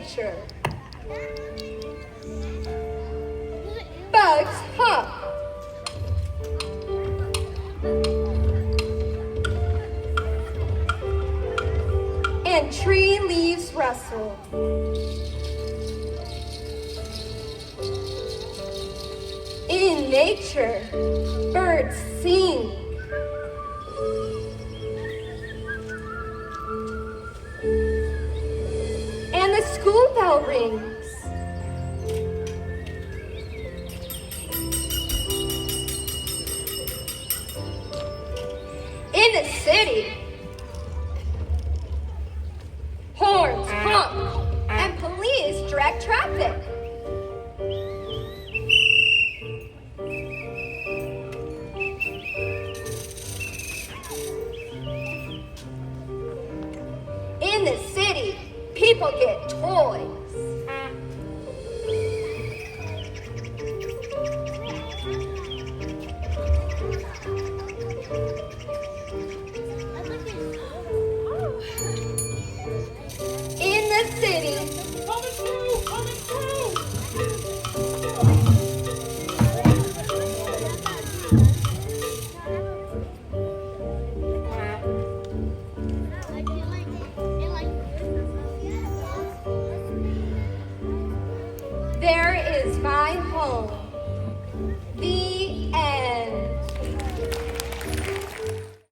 nature. Bugs hop. And tree leaves rustle. In nature, birds sing. And the school bell rings. In the city, horns honk and police direct traffic. In the city, people get toys. In the city, Coming through! there is my home, the